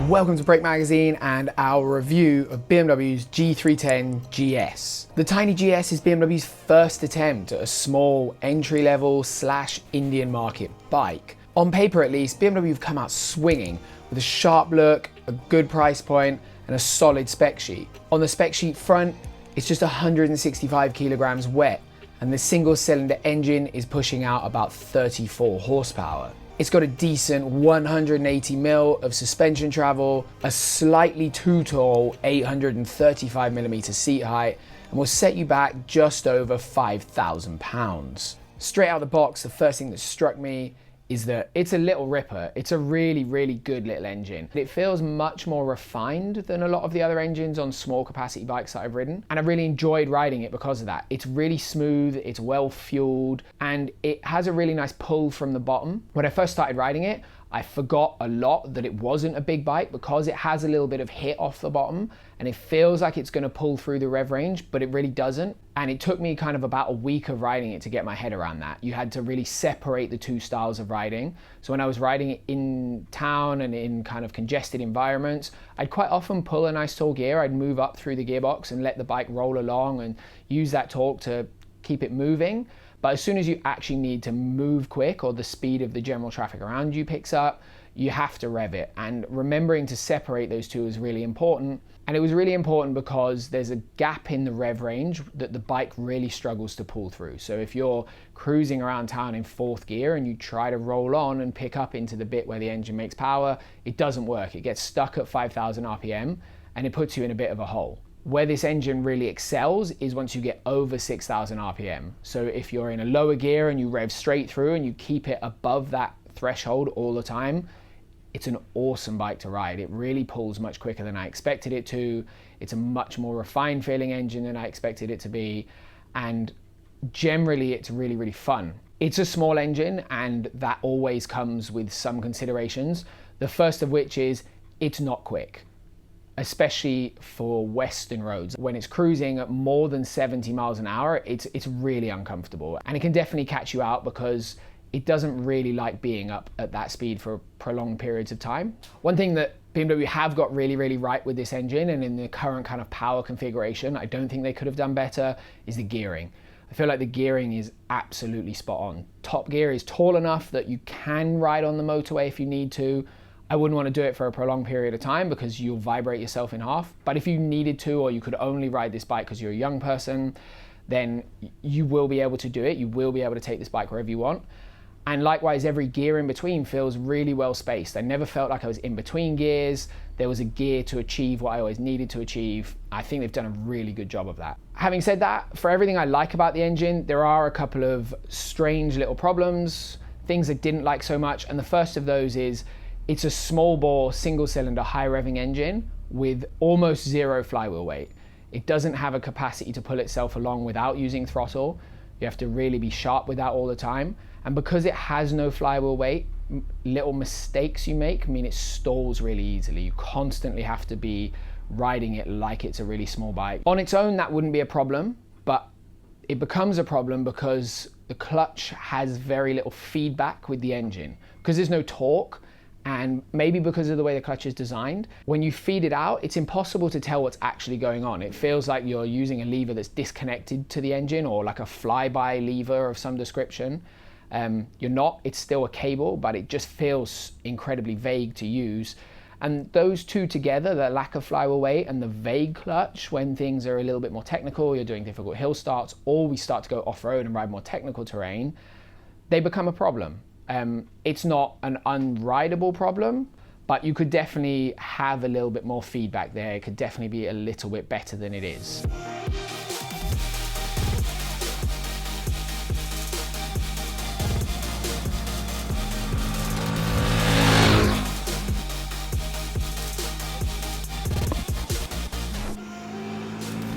Welcome to Brake Magazine and our review of BMW's G310 GS. The Tiny GS is BMW's first attempt at a small entry-level / Indian market bike. On paper at least, BMW have come out swinging with a sharp look, a good price point and a solid spec sheet. On the spec sheet front, it's just 165 kilograms wet and the single cylinder engine is pushing out about 34 horsepower. It's got a decent 180mm of suspension travel, a slightly too tall 835mm seat height, and will set you back just over £5,000. Straight out of the box, the first thing that struck me is that it's a little ripper. It's a really, really good little engine. It feels much more refined than a lot of the other engines on small capacity bikes that I've ridden. And I really enjoyed riding it because of that. It's really smooth, it's well fueled, and it has a really nice pull from the bottom. When I first started riding it, I forgot a lot that it wasn't a big bike because it has a little bit of hit off the bottom and it feels like it's going to pull through the rev range, but it really doesn't. And it took me kind of about a week of riding it to get my head around that. You had to really separate the two styles of riding. So when I was riding it in town and in kind of congested environments, I'd quite often pull a nice tall gear. I'd move up through the gearbox and let the bike roll along and use that torque to keep it moving. But as soon as you actually need to move quick or the speed of the general traffic around you picks up, you have to rev it. And remembering to separate those two is really important. And it was really important because there's a gap in the rev range that the bike really struggles to pull through. So if you're cruising around town in fourth gear and you try to roll on and pick up into the bit where the engine makes power, it doesn't work. It gets stuck at 5,000 RPM and it puts you in a bit of a hole. Where this engine really excels is once you get over 6,000 RPM. So if you're in a lower gear and you rev straight through and you keep it above that threshold all the time, it's an awesome bike to ride. It really pulls much quicker than I expected it to. It's a much more refined feeling engine than I expected it to be. And generally it's really, really fun. It's a small engine and that always comes with some considerations. The first of which is it's not quick, especially for Western roads. When it's cruising at more than 70 miles an hour, it's really uncomfortable. And it can definitely catch you out because it doesn't really like being up at that speed for prolonged periods of time. One thing that BMW have got really, really right with this engine and in the current kind of power configuration, I don't think they could have done better, is the gearing. I feel like the gearing is absolutely spot on. Top gear is tall enough that you can ride on the motorway if you need to. I wouldn't want to do it for a prolonged period of time because you'll vibrate yourself in half. But if you needed to, or you could only ride this bike because you're a young person, then you will be able to do it. You will be able to take this bike wherever you want. And likewise, every gear in between feels really well spaced. I never felt like I was in between gears. There was a gear to achieve what I always needed to achieve. I think they've done a really good job of that. Having said that, for everything I like about the engine, there are a couple of strange little problems, things I didn't like so much. And the first of those is it's a small bore, single cylinder, high revving engine with almost zero flywheel weight. It doesn't have a capacity to pull itself along without using throttle. You have to really be sharp with that all the time. And because it has no flywheel weight, little mistakes you make mean it stalls really easily. You constantly have to be riding it like it's a really small bike. On its own, that wouldn't be a problem, but it becomes a problem because the clutch has very little feedback with the engine. Because there's no torque, and maybe because of the way the clutch is designed, when you feed it out, it's impossible to tell what's actually going on. It feels like you're using a lever that's disconnected to the engine or like a flyby lever of some description. You're not, it's still a cable, but it just feels incredibly vague to use. And those two together, the lack of flywheel weight and the vague clutch when things are a little bit more technical, you're doing difficult hill starts, or we start to go off-road and ride more technical terrain, they become a problem. It's not an unrideable problem, but you could definitely have a little bit more feedback there. It could definitely be a little bit better than it is.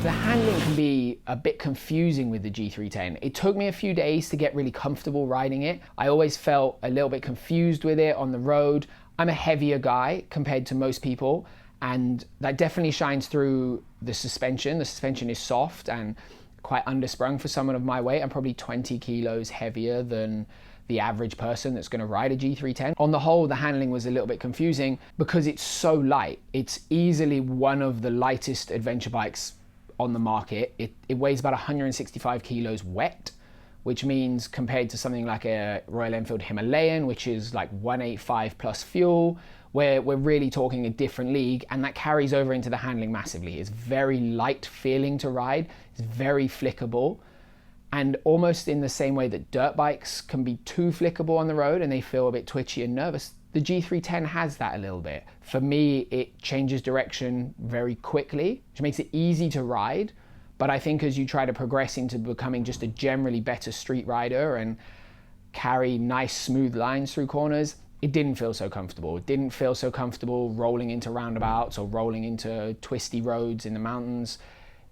The handling can be a bit confusing with the G310. It took me a few days to get really comfortable riding it. I always felt a little bit confused with it on the road. I'm a heavier guy compared to most people, and that definitely shines through the suspension. The suspension is soft and quite undersprung for someone of my weight. I'm probably 20 kilos heavier than the average person that's going to ride a G310. On the whole, the handling was a little bit confusing because it's so light. It's easily one of the lightest adventure bikes on the market. It weighs about 165 kilos wet, which means compared to something like a Royal Enfield Himalayan, which is like 185 plus fuel, where we're really talking a different league, and that carries over into the handling massively. It's very light feeling to ride, it's very flickable, and almost in the same way that dirt bikes can be too flickable on the road and they feel a bit twitchy and nervous, the G310 has that a little bit. For me, it changes direction very quickly, which makes it easy to ride. But I think as you try to progress into becoming just a generally better street rider and carry nice smooth lines through corners, it didn't feel so comfortable. It didn't feel so comfortable rolling into roundabouts or rolling into twisty roads in the mountains.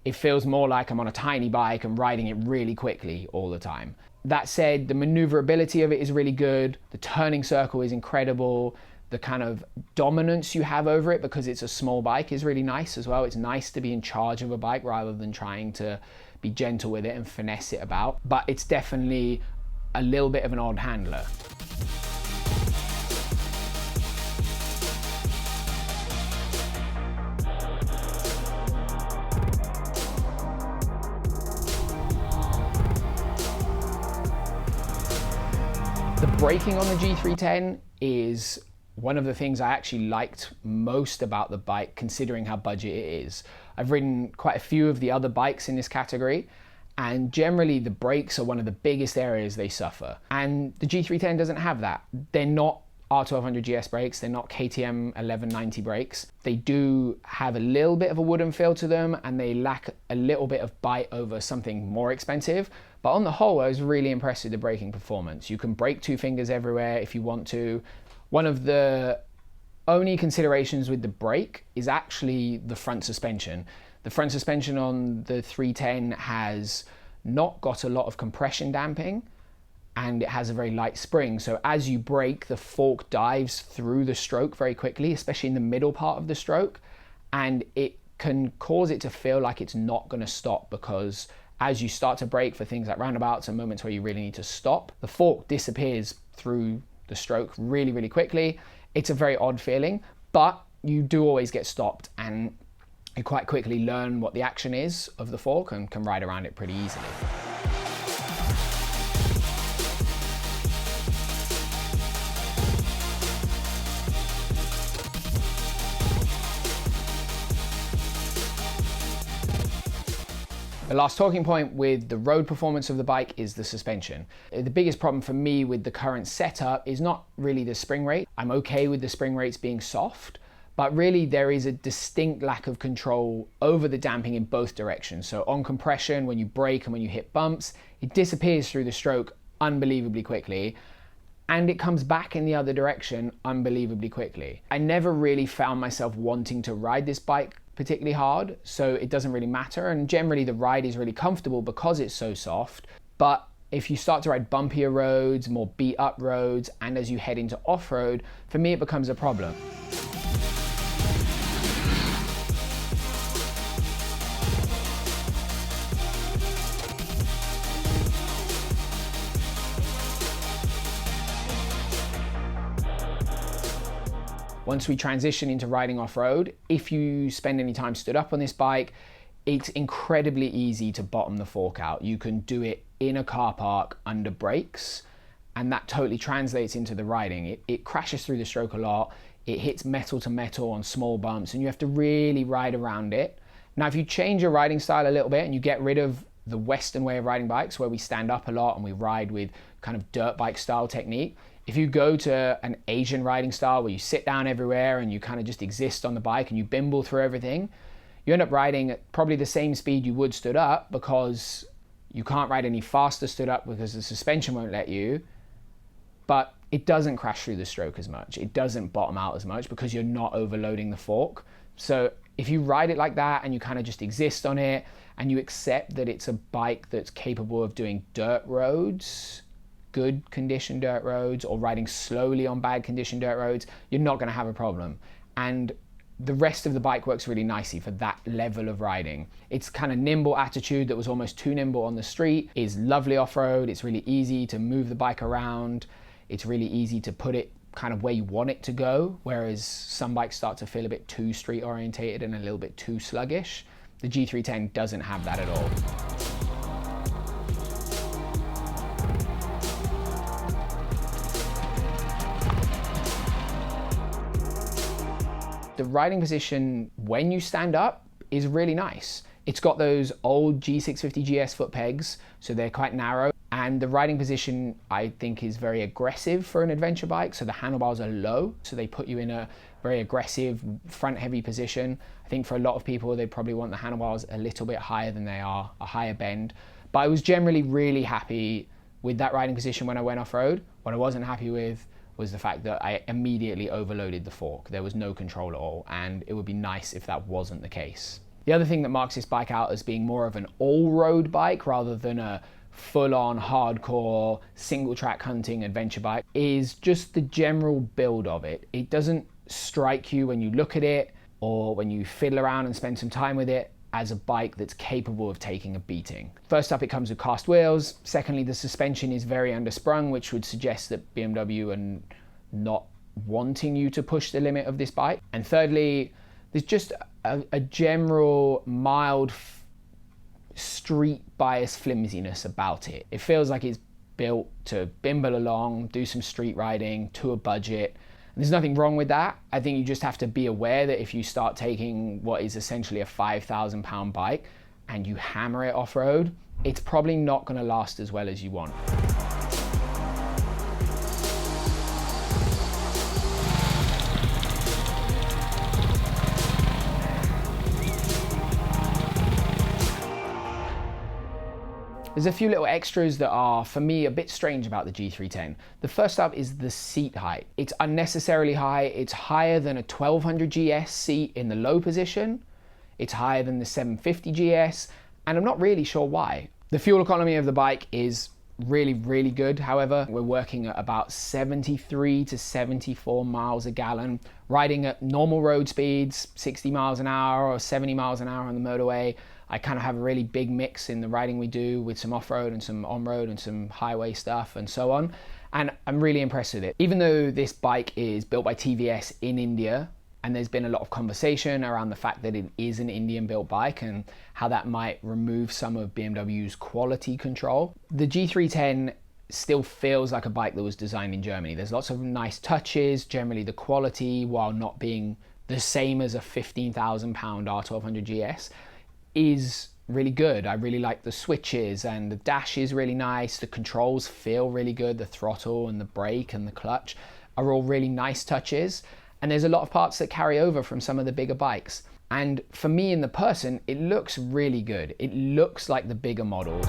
It feels more like I'm on a tiny bike and riding it really quickly all the time. That said, the maneuverability of it is really good. The turning circle is incredible. The kind of dominance you have over it because it's a small bike is really nice as well. It's nice to be in charge of a bike rather than trying to be gentle with it and finesse it about. But it's definitely a little bit of an odd handler. The braking on the G310 is one of the things I actually liked most about the bike, considering how budget it is. I've ridden quite a few of the other bikes in this category, and generally the brakes are one of the biggest areas they suffer. And the G310 doesn't have that. They're not R1200 GS brakes, they're not KTM 1190 brakes. They do have a little bit of a wooden feel to them, and they lack a little bit of bite over something more expensive. But on the whole, I was really impressed with the braking performance. You can brake two fingers everywhere if you want to. One of the only considerations with the brake is actually the front suspension. The front suspension on the 310 has not got a lot of compression damping, and it has a very light spring. So as you brake, the fork dives through the stroke very quickly, especially in the middle part of the stroke, and it can cause it to feel like it's not going to stop, because as you start to brake for things like roundabouts and moments where you really need to stop, the fork disappears through the stroke really, really quickly. It's a very odd feeling, but you do always get stopped, and you quite quickly learn what the action is of the fork and can ride around it pretty easily. The last talking point with the road performance of the bike is the suspension. The biggest problem for me with the current setup is not really the spring rate. I'm okay with the spring rates being soft, but really there is a distinct lack of control over the damping in both directions. So on compression, when you brake and when you hit bumps, it disappears through the stroke unbelievably quickly, and it comes back in the other direction unbelievably quickly. I never really found myself wanting to ride this bike particularly hard, so it doesn't really matter, and generally the ride is really comfortable because it's so soft. But if you start to ride bumpier roads, more beat up roads, and as you head into off-road, for me it becomes a problem. Once we transition into riding off-road, if you spend any time stood up on this bike, it's incredibly easy to bottom the fork out. You can do it in a car park under brakes, and that totally translates into the riding. It crashes through the stroke a lot, it hits metal to metal on small bumps, and you have to really ride around it. Now, if you change your riding style a little bit and you get rid of the Western way of riding bikes, where we stand up a lot and we ride with kind of dirt bike style technique, if you go to an Asian riding style where you sit down everywhere and you kind of just exist on the bike and you bimble through everything, you end up riding at probably the same speed you would stood up, because you can't ride any faster stood up because the suspension won't let you, but it doesn't crash through the stroke as much. It doesn't bottom out as much because you're not overloading the fork. So if you ride it like that and you kind of just exist on it and you accept that it's a bike that's capable of doing dirt roads, good condition dirt roads, or riding slowly on bad condition dirt roads, you're not going to have a problem. And the rest of the bike works really nicely for that level of riding. Its kind of nimble attitude that was almost too nimble on the street is lovely off-road. It's really easy to move the bike around. It's really easy to put it kind of where you want it to go, whereas some bikes start to feel a bit too street orientated and a little bit too sluggish. The G310 doesn't have that at all. The riding position when you stand up is really nice. It's got those old G650 GS foot pegs, so they're quite narrow. And the riding position, I think, is very aggressive for an adventure bike. So the handlebars are low, so they put you in a very aggressive front heavy position. I think for a lot of people, they probably want the handlebars a little bit higher than they are, a higher bend. But I was generally really happy with that riding position when I went off-road. What I wasn't happy with was the fact that I immediately overloaded the fork. There was no control at all, and it would be nice if that wasn't the case. The other thing that marks this bike out as being more of an all-road bike rather than a full-on hardcore single-track hunting adventure bike is just the general build of it. It doesn't strike you when you look at it or when you fiddle around and spend some time with it as a bike that's capable of taking a beating. First up, it comes with cast wheels. Secondly, the suspension is very undersprung, which would suggest that BMW are not wanting you to push the limit of this bike. And thirdly, there's just a general mild street bias flimsiness about it. It feels like it's built to bimble along, do some street riding to a budget. And there's nothing wrong with that. I think you just have to be aware that if you start taking what is essentially a 5,000 pound bike and you hammer it off-road, it's probably not going to last as well as you want. There's a few little extras that are, for me, a bit strange about the G310. The first up is the seat height. It's unnecessarily high. It's higher than a 1200 GS seat in the low position. It's higher than the 750 GS, and I'm not really sure why. The fuel economy of the bike is really, really good. However, we're working at about 73 to 74 miles a gallon, riding at normal road speeds, 60 miles an hour or 70 miles an hour on the motorway. I kind of have a really big mix in the riding we do with some off-road and some on-road and some highway stuff and so on. And I'm really impressed with it. Even though this bike is built by TVS in India, and there's been a lot of conversation around the fact that it is an Indian-built bike and how that might remove some of BMW's quality control, the G310 still feels like a bike that was designed in Germany. There's lots of nice touches, generally the quality, while not being the same as a 15,000 pound R1200 GS, is really good. I really like the switches, and the dash is really nice. The controls feel really good. The throttle and the brake and the clutch are all really nice touches. And there's a lot of parts that carry over from some of the bigger bikes. And for me in the person, it looks really good. It looks like the bigger models.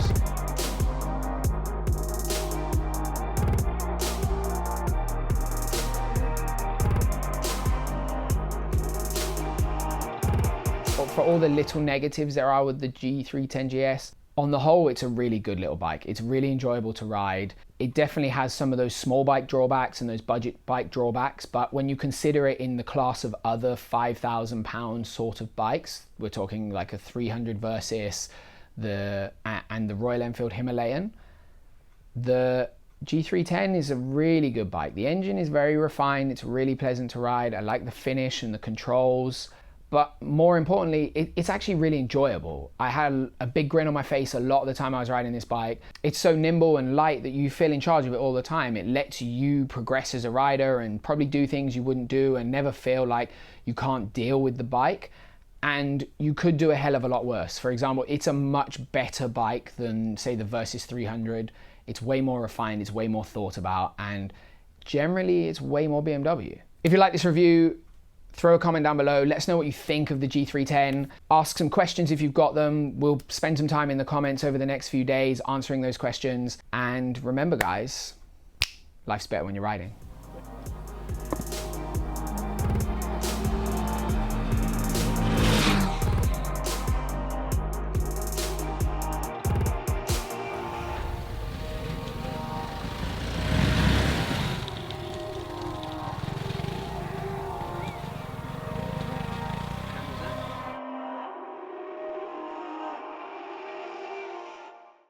For all the little negatives there are with the G310 GS, on the whole, it's a really good little bike. It's really enjoyable to ride. It definitely has some of those small bike drawbacks and those budget bike drawbacks, but when you consider it in the class of other 5,000 pound sort of bikes, we're talking like a 300 Versys and the Royal Enfield Himalayan, the G310 is a really good bike. The engine is very refined. It's really pleasant to ride. I like the finish and the controls. But more importantly, it's actually really enjoyable. I had a big grin on my face a lot of the time I was riding this bike. It's so nimble and light that you feel in charge of it all the time. It lets you progress as a rider and probably do things you wouldn't do and never feel like you can't deal with the bike. And you could do a hell of a lot worse. For example, it's a much better bike than, say, the Versys 300. It's way more refined, it's way more thought about, and generally it's way more BMW. If you like this review, throw a comment down below. Let us know what you think of the G310. Ask some questions if you've got them. We'll spend some time in the comments over the next few days answering those questions. And remember, guys, life's better when you're riding.